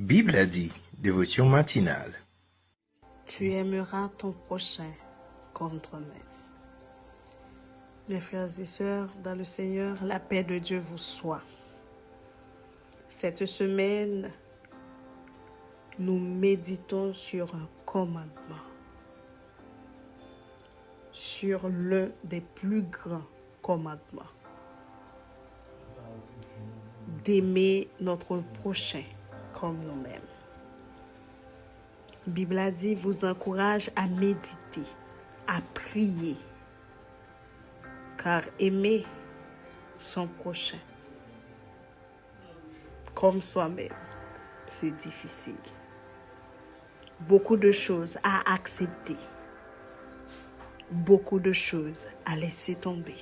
Bible a dit, dévotion matinale. Tu aimeras ton prochain comme toi-même. Mes frères et sœurs, dans le Seigneur, la paix de Dieu vous soit. Cette semaine, nous méditons sur un commandement, sur l'un des plus grands commandements, d'aimer notre prochain comme nous-mêmes. La Bible a dit, vous encourage à méditer, à prier, car aimer son prochain comme soi-même, c'est difficile. Beaucoup de choses à accepter, beaucoup de choses à laisser tomber.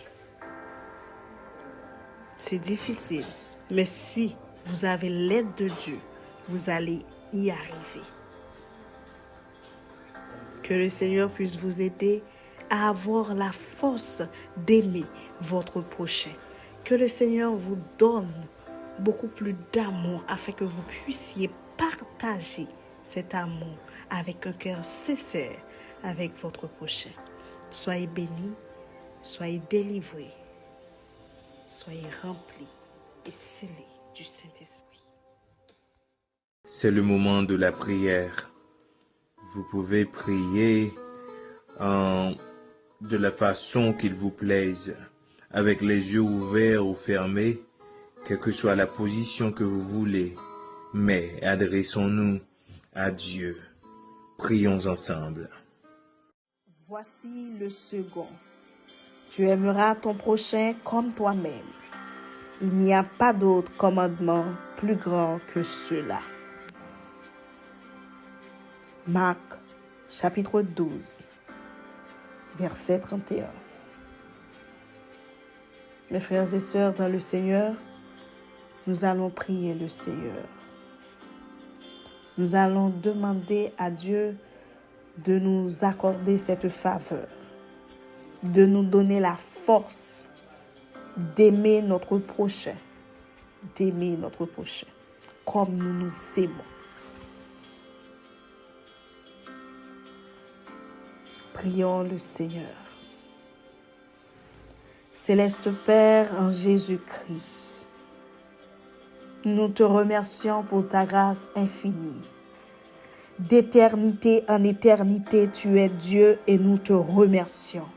C'est difficile, mais si vous avez l'aide de Dieu, vous allez y arriver. Que le Seigneur puisse vous aider à avoir la force d'aimer votre prochain. Que le Seigneur vous donne beaucoup plus d'amour afin que vous puissiez partager cet amour avec un cœur sincère avec votre prochain. Soyez bénis, soyez délivrés, soyez remplis et scellés du Saint-Esprit. C'est le moment de la prière. Vous pouvez prier de la façon qu'il vous plaise, avec les yeux ouverts ou fermés, quelle que soit la position que vous voulez. Mais adressons-nous à Dieu. Prions ensemble. Voici le second. Tu aimeras ton prochain comme toi-même. Il n'y a pas d'autre commandement plus grand que cela. Marc, chapitre 12, verset 31. Mes frères et sœurs dans le Seigneur, nous allons prier le Seigneur. Nous allons demander à Dieu de nous accorder cette faveur, de nous donner la force d'aimer notre prochain, comme nous nous aimons. Prions le Seigneur. Céleste Père en Jésus-Christ, nous te remercions pour ta grâce infinie. D'éternité en éternité, tu es Dieu et nous te remercions.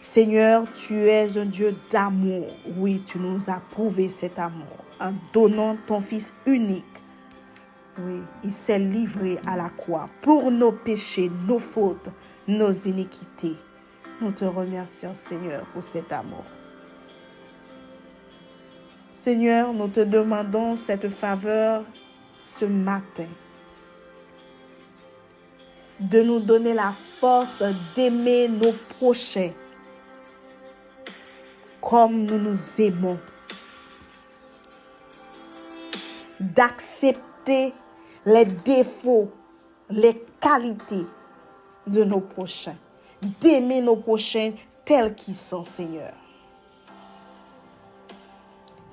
Seigneur, tu es un Dieu d'amour. Oui, tu nous as prouvé cet amour en donnant ton Fils unique. Oui, il s'est livré à la croix pour nos péchés, nos fautes, nos iniquités. Nous te remercions, Seigneur, pour cet amour. Seigneur, nous te demandons cette faveur ce matin, de nous donner la force d'aimer nos prochains comme nous nous aimons, d'accepter les défauts, les qualités de nos prochains, d'aimer nos prochains tels qu'ils sont, Seigneur.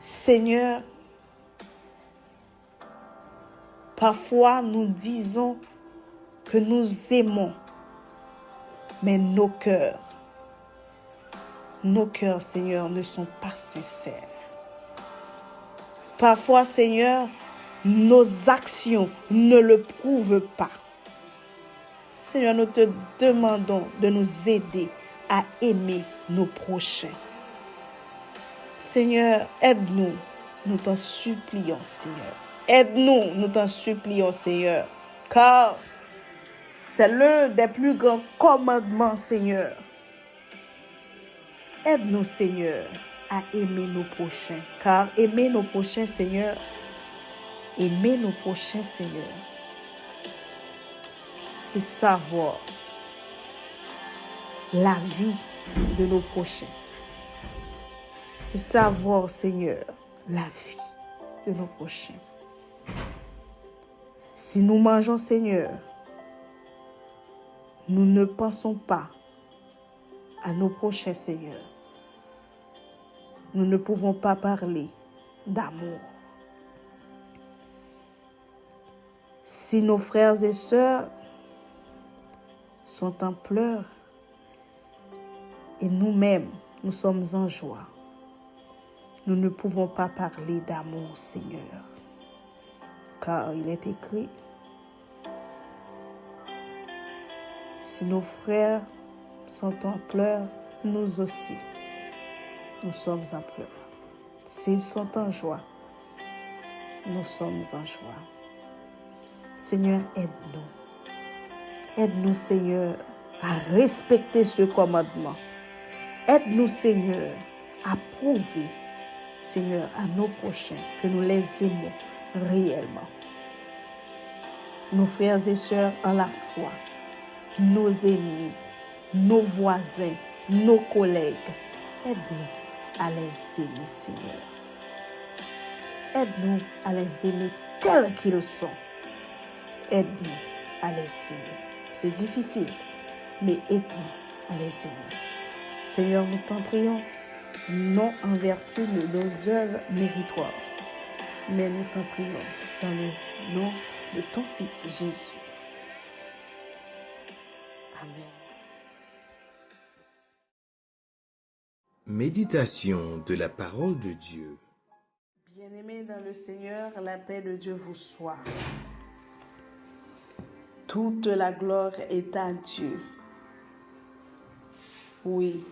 Seigneur, parfois nous disons que nous aimons, mais nos cœurs, Seigneur, ne sont pas sincères. Parfois, Seigneur, nos actions ne le prouvent pas. Seigneur, nous te demandons de nous aider à aimer nos prochains. Seigneur, aide-nous, nous t'en supplions, Seigneur. Aide-nous, nous t'en supplions, Seigneur, car c'est l'un des plus grands commandements, Seigneur. Aide-nous, Seigneur, à aimer nos prochains, car aimer nos prochains, Seigneur, c'est savoir la vie de nos prochains. C'est savoir, Seigneur, la vie de nos prochains. Si nous mangeons, Seigneur, nous ne pensons pas à nos prochains, Seigneur. Nous ne pouvons pas parler d'amour. Si nos frères et sœurs sont en pleurs et nous-mêmes, nous sommes en joie, nous ne pouvons pas parler d'amour, Seigneur, car il est écrit, si nos frères sont en pleurs, nous aussi, nous sommes en pleurs. S'ils sont en joie, nous sommes en joie. Seigneur, aide-nous. Aide-nous, Seigneur, à respecter ce commandement. Aide-nous, Seigneur, à prouver, Seigneur, à nos prochains que nous les aimons réellement. Nos frères et sœurs en la foi, nos ennemis, nos voisins, nos collègues, aide-nous à les aimer, Seigneur. Aide-nous à les aimer tels qu'ils sont. Aide-nous à les aimer. C'est difficile, mais aide-nous à les aimer. Seigneur, nous t'en prions, non en vertu de nos œuvres méritoires, mais nous t'en prions dans le nom de ton Fils Jésus. Amen. Méditation de la parole de Dieu. Bien-aimés dans le Seigneur, la paix de Dieu vous soit. Toute la gloire est à Dieu. Oui,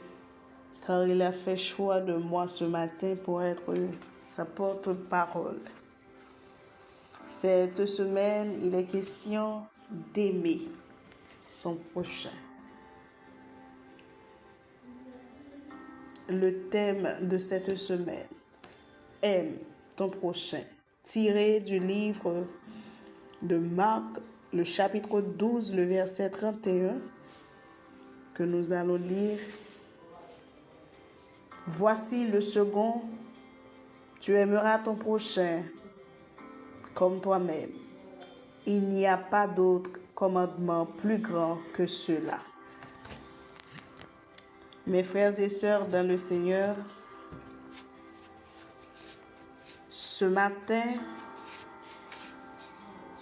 car il a fait choix de moi ce matin pour être sa porte-parole. Cette semaine, il est question d'aimer son prochain. Le thème de cette semaine, aime ton prochain, tiré du livre de Marc, le chapitre 12, le verset 31, que nous allons lire. Voici le second, tu aimeras ton prochain comme toi-même. Il n'y a pas d'autre commandement plus grand que cela. Mes frères et sœurs dans le Seigneur, ce matin,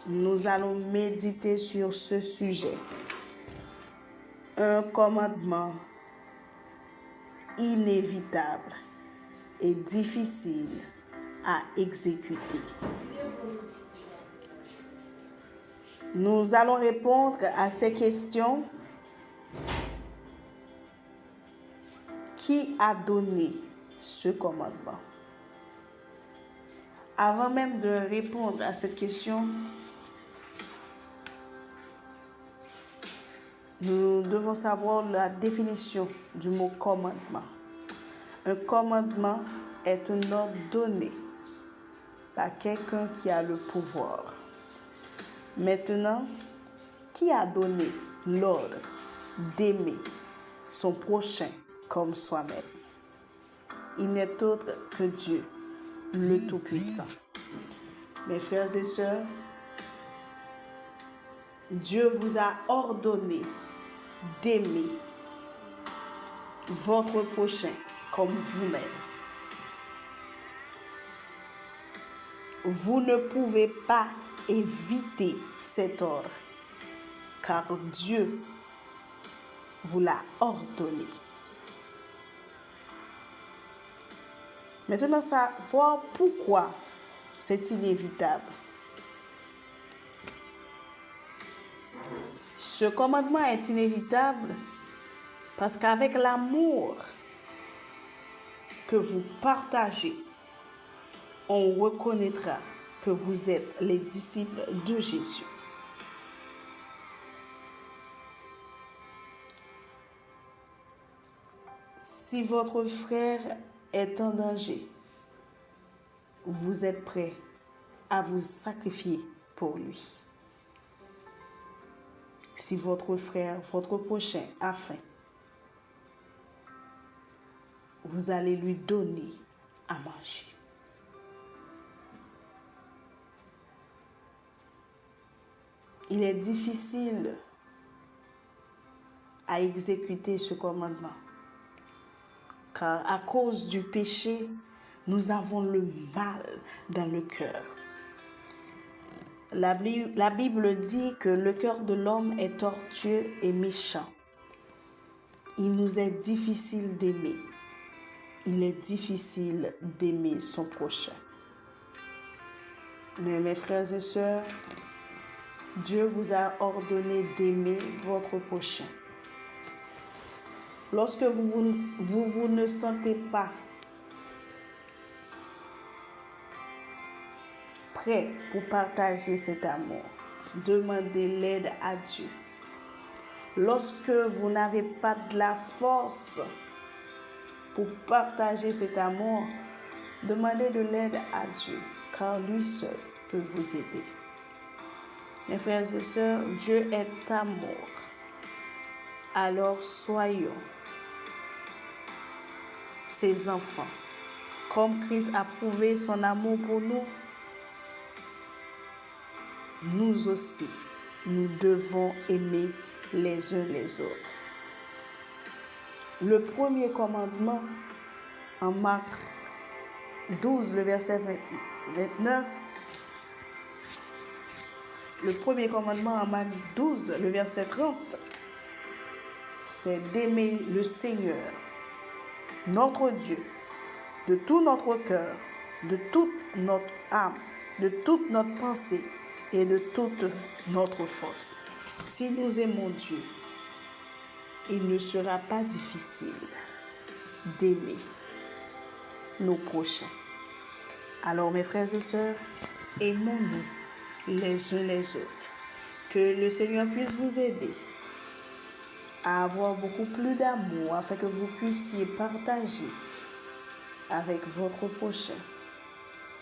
nous allons méditer sur ce sujet. Un commandement inévitable et difficile à exécuter. Nous allons répondre à ces questions. Qui a donné ce commandement? Avant même de répondre à cette question, nous devons savoir la définition du mot commandement. Un commandement est un ordre donné par quelqu'un qui a le pouvoir. Maintenant, qui a donné l'ordre d'aimer son prochain comme soi-même? Il n'est autre que Dieu, le Tout-Puissant. Mes frères et sœurs, Dieu vous a ordonné d'aimer votre prochain comme vous-même. Vous ne pouvez pas éviter cet ordre, car Dieu vous l'a ordonné. Maintenant, savoir pourquoi c'est inévitable. Ce commandement est inévitable parce qu'avec l'amour que vous partagez, on reconnaîtra que vous êtes les disciples de Jésus. Si votre frère est en danger, vous êtes prêt à vous sacrifier pour lui. Si votre frère, votre prochain a faim, vous allez lui donner à manger. Il est difficile à exécuter ce commandement, car à cause du péché, nous avons le mal dans le cœur. La Bible dit que le cœur de l'homme est tortueux et méchant. Il nous est difficile d'aimer. Il est difficile d'aimer son prochain. Mais mes frères et sœurs, Dieu vous a ordonné d'aimer votre prochain. Lorsque vous ne sentez pas prêt pour partager cet amour, demandez l'aide à Dieu. Lorsque vous n'avez pas de la force pour partager cet amour, demandez de l'aide à Dieu, car lui seul peut vous aider. Mes frères et sœurs, Dieu est amour. Alors soyons ses enfants. Comme Christ a prouvé son amour pour nous, nous aussi, nous devons aimer les uns les autres. Le premier commandement en Marc 12, le verset 29, le premier commandement en Marc 12, le verset 30, c'est d'aimer le Seigneur, notre Dieu, de tout notre cœur, de toute notre âme, de toute notre pensée et de toute notre force. Si nous aimons Dieu, il ne sera pas difficile d'aimer nos prochains. Alors mes frères et sœurs, aimons-nous les uns les autres. Que le Seigneur puisse vous aider à avoir beaucoup plus d'amour afin que vous puissiez partager avec votre prochain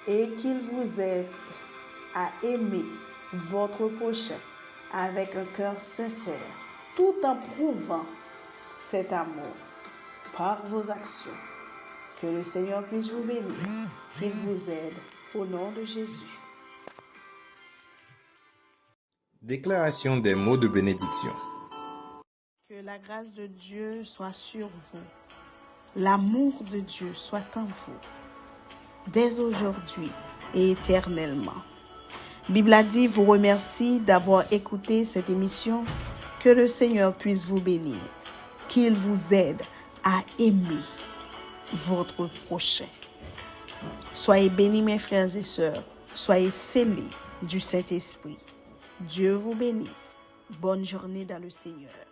et qu'il vous aide à aimer votre prochain avec un cœur sincère, tout en prouvant cet amour par vos actions. Que le Seigneur puisse vous bénir, qu'il vous aide au nom de Jésus. Déclaration des mots de bénédiction. Que la grâce de Dieu soit sur vous. L'amour de Dieu soit en vous, dès aujourd'hui et éternellement. Bible a dit, vous remercie d'avoir écouté cette émission. Que le Seigneur puisse vous bénir, qu'il vous aide à aimer votre prochain. Soyez bénis, mes frères et sœurs. Soyez scellés du Saint-Esprit. Dieu vous bénisse. Bonne journée dans le Seigneur.